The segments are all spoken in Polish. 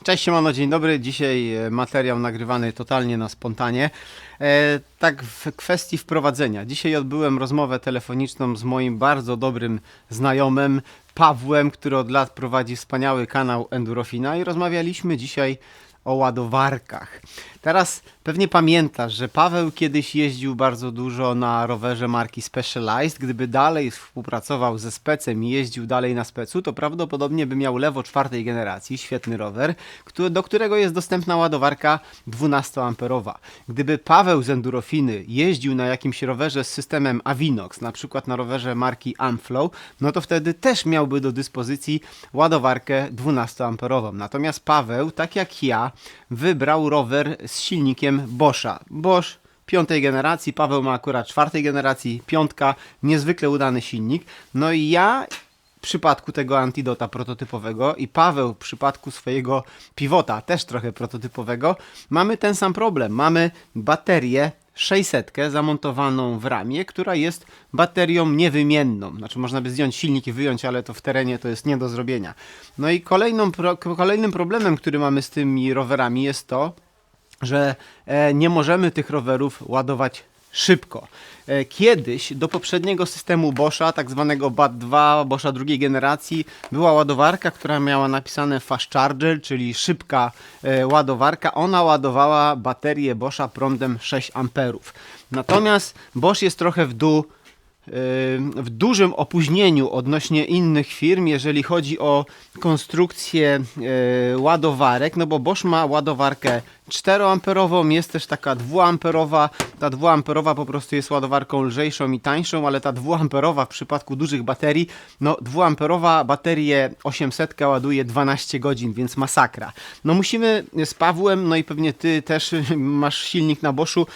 Cześć, siemano, dzień dobry. Dzisiaj materiał nagrywany totalnie na spontanie. Tak w kwestii wprowadzenia. Dzisiaj odbyłem rozmowę telefoniczną z moim bardzo dobrym znajomym Pawłem, który od lat prowadzi wspaniały kanał Endurofina i rozmawialiśmy dzisiaj o ładowarkach. Teraz pewnie pamiętasz, że Paweł kiedyś jeździł bardzo dużo na rowerze marki Specialized. Gdyby dalej współpracował ze Specem i jeździł dalej na Specu, to prawdopodobnie by miał Levo czwartej generacji, świetny rower, do którego jest dostępna ładowarka 12A. Gdyby Paweł z Endurofiny jeździł na jakimś rowerze z systemem Avinox, na przykład na rowerze marki Amflow, no to wtedy też miałby do dyspozycji ładowarkę 12A. Natomiast Paweł, tak jak ja, wybrał rower z silnikiem Boscha. Bosch piątej generacji, Paweł ma akurat czwartej generacji, piątka, niezwykle udany silnik. No i ja w przypadku tego Antidota prototypowego i Paweł w przypadku swojego Pivota, też trochę prototypowego, mamy ten sam problem. Mamy baterię 600 zamontowaną w ramie, która jest baterią niewymienną. Znaczy można by zdjąć silnik i wyjąć, ale to w terenie to jest nie do zrobienia. No i kolejnym problemem, który mamy z tymi rowerami jest to, że nie możemy tych rowerów ładować szybko. Kiedyś do poprzedniego systemu Boscha, tak zwanego BAT2, Boscha drugiej generacji, była ładowarka, która miała napisane Fast Charger, czyli szybka ładowarka. Ona ładowała baterię Boscha prądem 6 A. Natomiast Bosch jest trochę w dużym opóźnieniu odnośnie innych firm, jeżeli chodzi o konstrukcję ładowarek, no bo Bosch ma ładowarkę 4A, jest też taka 2A. Ta 2A po prostu jest ładowarką lżejszą i tańszą, ale ta 2A w przypadku dużych baterii, no 2A baterię 800 ładuje 12 godzin, więc masakra. No musimy z Pawłem, no i pewnie ty też masz silnik na Boschu,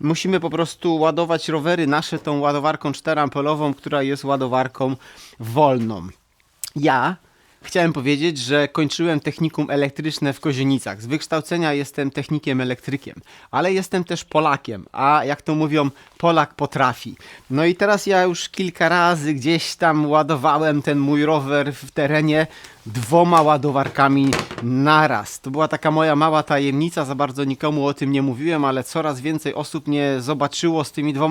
musimy po prostu ładować rowery nasze tą ładowarką 4A, która jest ładowarką wolną. Ja chciałem powiedzieć, że kończyłem technikum elektryczne w Kozienicach. Z wykształcenia jestem technikiem elektrykiem, ale jestem też Polakiem, a jak to mówią, Polak potrafi. No i teraz ja już kilka razy gdzieś tam ładowałem ten mój rower w terenie 2 ładowarkami naraz. To była taka moja mała tajemnica, za bardzo nikomu o tym nie mówiłem, ale coraz więcej osób mnie zobaczyło z tymi 2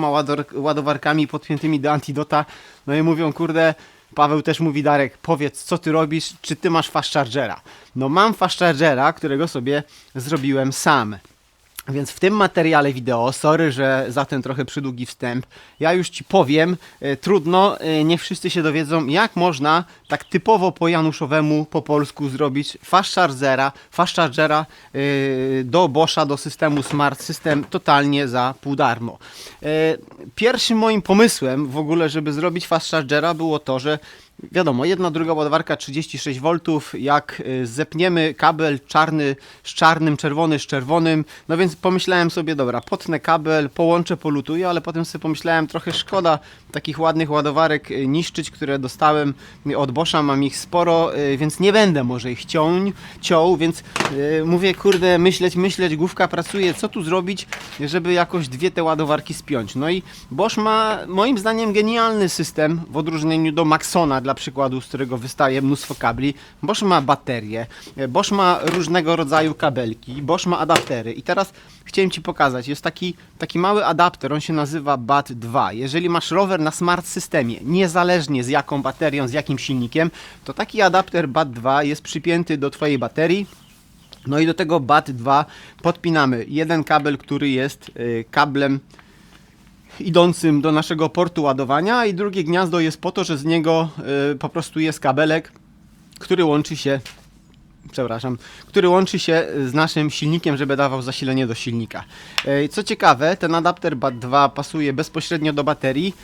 ładowarkami podpiętymi do Antidota. No i mówią, kurde, Paweł też mówi, Darek, powiedz, co ty robisz, czy ty masz fast chargera? No mam fast chargera, którego sobie zrobiłem sam. Więc w tym materiale wideo, sorry, że za ten trochę przydługi wstęp, ja już ci powiem, trudno, niech wszyscy się dowiedzą, jak można tak typowo po januszowemu, po polsku zrobić fast chargera do Boscha, do systemu Smart System totalnie za pół darmo. Pierwszym moim pomysłem w ogóle, żeby zrobić fast chargera było to, że wiadomo, jedna, druga ładowarka 36 V, jak zepniemy kabel czarny z czarnym, czerwony z czerwonym, no więc pomyślałem sobie, dobra, potnę kabel, połączę, polutuję, ale potem sobie pomyślałem, trochę szkoda takich ładnych ładowarek niszczyć, które dostałem od Boscha, mam ich sporo, więc nie będę może ich ciął, więc mówię, kurde, myśleć, główka pracuje, co tu zrobić, żeby jakoś dwie te ładowarki spiąć. No i Bosch ma moim zdaniem genialny system w odróżnieniu do Maxona, dla przykładu, z którego wystaje mnóstwo kabli. Bosch ma baterie, Bosch ma różnego rodzaju kabelki, Bosch ma adaptery i teraz chciałem ci pokazać, jest taki mały adapter, on się nazywa BAT2. Jeżeli masz rower na smart systemie, niezależnie z jaką baterią, z jakim silnikiem, to taki adapter BAT2 jest przypięty do twojej baterii. No i do tego BAT2 podpinamy jeden kabel, który jest kablem idącym do naszego portu ładowania, i drugie gniazdo jest po to, że z niego po prostu jest kabelek, który łączy się z naszym silnikiem, żeby dawał zasilenie do silnika. Co ciekawe, ten adapter BAT2 pasuje bezpośrednio do baterii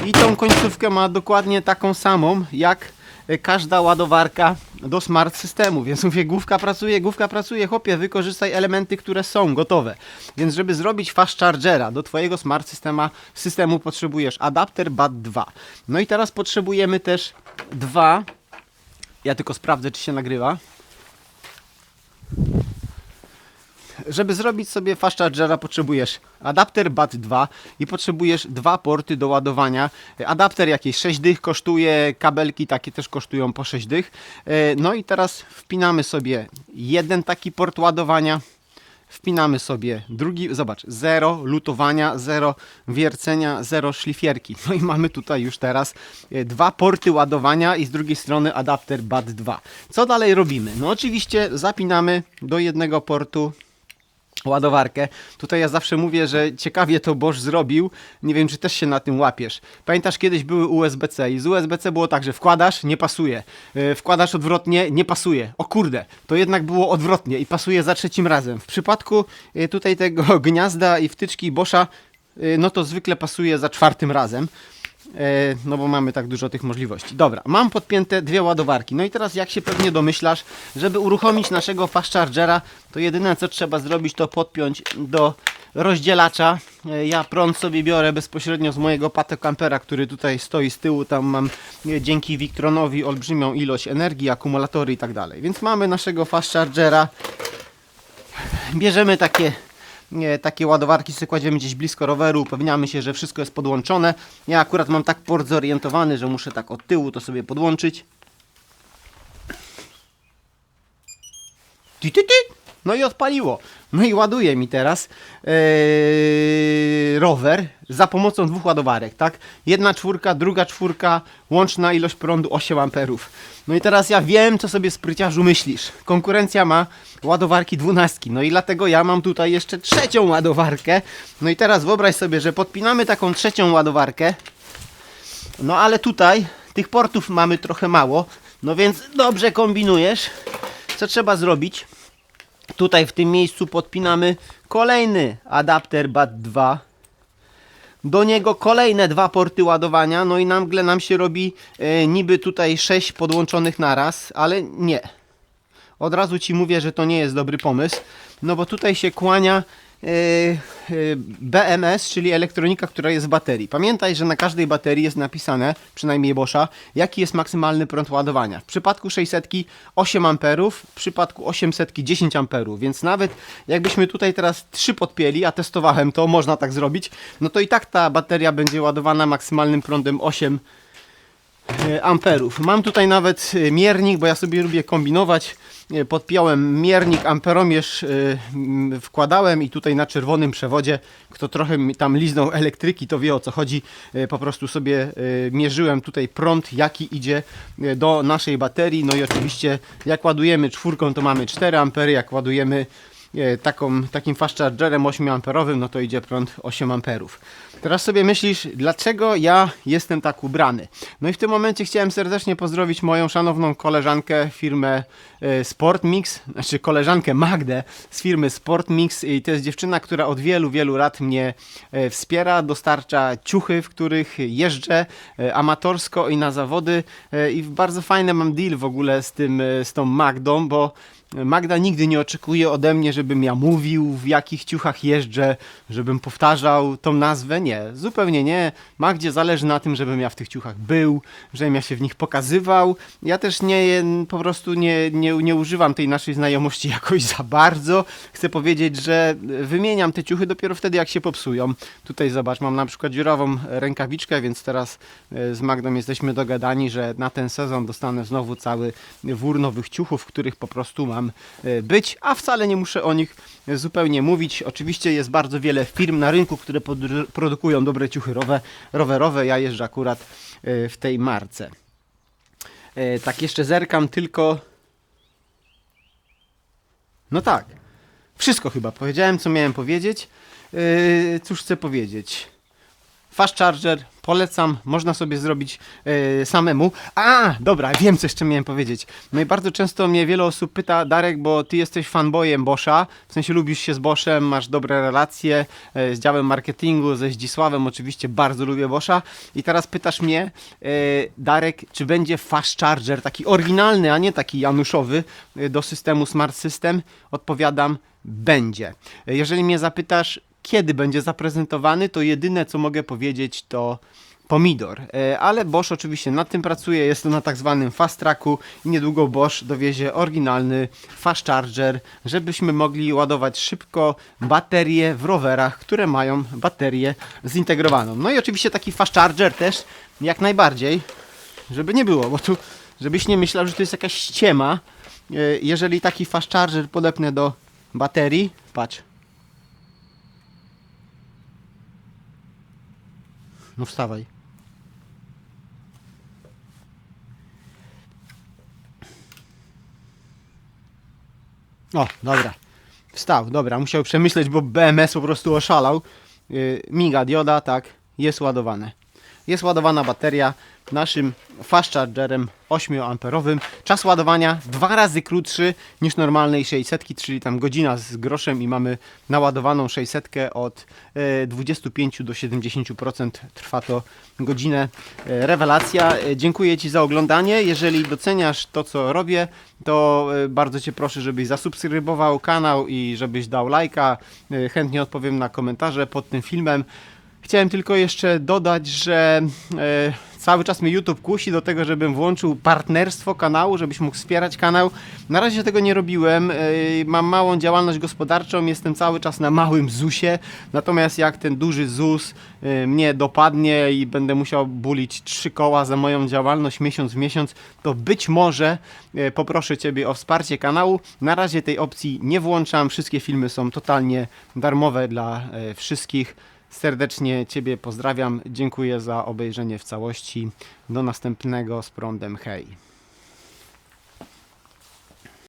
i tą końcówkę ma dokładnie taką samą jak każda ładowarka do smart systemu, więc mówię, główka pracuje, chłopie, wykorzystaj elementy, które są gotowe. Więc żeby zrobić fast chargera do twojego smart systemu potrzebujesz adapter BAT2. No i teraz potrzebujemy też ja tylko sprawdzę, czy się nagrywa. Żeby zrobić sobie fast chargera, potrzebujesz adapter BAT2 i potrzebujesz 2 porty do ładowania. Adapter jakieś 6 dych kosztuje, kabelki takie też kosztują po 6 dych. No i teraz wpinamy sobie jeden taki port ładowania. Wpinamy sobie drugi, zobacz, 0 lutowania, 0 wiercenia, 0 szlifierki. No i mamy tutaj już teraz 2 porty ładowania i z drugiej strony adapter BAT2. Co dalej robimy? No oczywiście zapinamy do jednego portu ładowarkę. Tutaj ja zawsze mówię, że ciekawie to Bosch zrobił. Nie wiem, czy też się na tym łapiesz. Pamiętasz, kiedyś były USB-C i z USB-C było tak, że wkładasz, nie pasuje. Wkładasz odwrotnie, nie pasuje. O kurde, to jednak było odwrotnie i pasuje za trzecim razem. W przypadku tutaj tego gniazda i wtyczki Boscha, no to zwykle pasuje za czwartym razem. No bo mamy tak dużo tych możliwości. Dobra, mam podpięte 2 ładowarki. No i teraz jak się pewnie domyślasz, żeby uruchomić naszego fast chargera, to jedyne co trzeba zrobić, to podpiąć do rozdzielacza. Ja prąd sobie biorę bezpośrednio z mojego patokampera, który tutaj stoi z tyłu. Tam mam dzięki Victronowi olbrzymią ilość energii, akumulatory i tak dalej. Więc mamy naszego fast chargera. Bierzemy takie ładowarki, sobie kładziemy gdzieś blisko roweru, upewniamy się, że wszystko jest podłączone. Ja akurat mam tak port zorientowany, że muszę tak od tyłu to sobie podłączyć. No i odpaliło. No i ładuje mi teraz rower za pomocą 2 ładowarek, tak? 1/4, druga 4, łączna ilość prądu 8 amperów. No i teraz ja wiem, co sobie spryciarzu myślisz. Konkurencja ma ładowarki 12, no i dlatego ja mam tutaj jeszcze 3. ładowarkę. No i teraz wyobraź sobie, że podpinamy taką 3. ładowarkę. No ale tutaj tych portów mamy trochę mało, no więc dobrze kombinujesz. Co trzeba zrobić? Tutaj w tym miejscu podpinamy kolejny adapter BAT2. Do niego kolejne 2 porty ładowania. No i nagle nam się robi niby tutaj 6 podłączonych naraz, ale nie. Od razu Ci mówię, że to nie jest dobry pomysł. No bo tutaj się kłania BMS, czyli elektronika, która jest w baterii. Pamiętaj, że na każdej baterii jest napisane, przynajmniej Boscha, jaki jest maksymalny prąd ładowania. W przypadku 600 8 amperów, w przypadku 800 10 amperów, więc nawet jakbyśmy tutaj teraz 3 podpięli, a testowałem to, można tak zrobić, no to i tak ta bateria będzie ładowana maksymalnym prądem 8 amperów. Mam tutaj nawet miernik, bo ja sobie lubię kombinować. Podpiąłem miernik, amperomierz wkładałem i tutaj na czerwonym przewodzie, kto trochę tam liznął elektryki, to wie o co chodzi. Po prostu sobie mierzyłem tutaj prąd, jaki idzie do naszej baterii. No i oczywiście jak ładujemy 4, to mamy 4 ampery, jak ładujemy takim fast chargerem 8 amperowym, no to idzie prąd 8 amperów. Teraz sobie myślisz, dlaczego ja jestem tak ubrany? No i w tym momencie chciałem serdecznie pozdrowić moją szanowną koleżankę, firmę Sportmix, znaczy koleżankę Magdę z firmy Sportmix i to jest dziewczyna, która od wielu, wielu lat mnie wspiera, dostarcza ciuchy, w których jeżdżę amatorsko i na zawody i bardzo fajny mam deal w ogóle z tą Magdą, bo Magda nigdy nie oczekuje ode mnie, żebym ja mówił, w jakich ciuchach jeżdżę, żebym powtarzał tą nazwę. Nie, zupełnie nie. Magdzie zależy na tym, żebym ja w tych ciuchach był, żebym ja się w nich pokazywał. Ja też po prostu nie używam tej naszej znajomości jakoś za bardzo. Chcę powiedzieć, że wymieniam te ciuchy dopiero wtedy, jak się popsują. Tutaj zobacz, mam na przykład dziurawą rękawiczkę, więc teraz z Magdą jesteśmy dogadani, że na ten sezon dostanę znowu cały wór nowych ciuchów, w których po prostu mam być, a wcale nie muszę o nich zupełnie mówić. Oczywiście jest bardzo wiele firm na rynku, które produkują dobre ciuchy rowerowe. Ja jeżdżę akurat w tej marce. Tak jeszcze zerkam tylko. No tak, wszystko chyba powiedziałem, co miałem powiedzieć. Cóż chcę powiedzieć? Fast charger polecam, można sobie zrobić samemu. Dobra, wiem co jeszcze miałem powiedzieć. No i bardzo często mnie wiele osób pyta, Darek, bo ty jesteś fanboyem Boscha, w sensie lubisz się z Boschem, masz dobre relacje z działem marketingu, ze Zdzisławem, oczywiście bardzo lubię Boscha. I teraz pytasz mnie, Darek, czy będzie fast charger, taki oryginalny, a nie taki januszowy do systemu Smart System? Odpowiadam, będzie. Jeżeli mnie zapytasz, kiedy będzie zaprezentowany, to jedyne co mogę powiedzieć to pomidor. Ale Bosch oczywiście nad tym pracuje, jest to na tak zwanym fast tracku i niedługo Bosch dowiezie oryginalny fast charger, żebyśmy mogli ładować szybko baterie w rowerach, które mają baterię zintegrowaną. No i oczywiście taki fast charger też jak najbardziej, żeby nie było, bo tu żebyś nie myślał, że to jest jakaś ściema. Jeżeli taki fast charger podepnę do baterii, patrz. No wstawaj. O, dobra. Wstał, dobra, musiał przemyśleć, bo BMS po prostu oszalał. Miga dioda, tak, jest ładowane. Jest ładowana bateria naszym fast chargerem 8A. Czas ładowania 2 razy krótszy niż normalnej 600, czyli tam godzina z groszem i mamy naładowaną 600 od 25 do 70%. Trwa to godzinę. Rewelacja. Dziękuję Ci za oglądanie. Jeżeli doceniasz to, co robię, to bardzo Cię proszę, żebyś zasubskrybował kanał i żebyś dał lajka. Chętnie odpowiem na komentarze pod tym filmem. Chciałem tylko jeszcze dodać, że cały czas mnie YouTube kusi do tego, żebym włączył partnerstwo kanału, żebyś mógł wspierać kanał. Na razie tego nie robiłem. Mam małą działalność gospodarczą, jestem cały czas na małym ZUS-ie. Natomiast jak ten duży ZUS mnie dopadnie i będę musiał bulić 3 koła za moją działalność miesiąc w miesiąc, to być może poproszę Ciebie o wsparcie kanału. Na razie tej opcji nie włączam. Wszystkie filmy są totalnie darmowe dla wszystkich. Serdecznie Ciebie pozdrawiam, dziękuję za obejrzenie w całości. Do następnego z prądem, hej!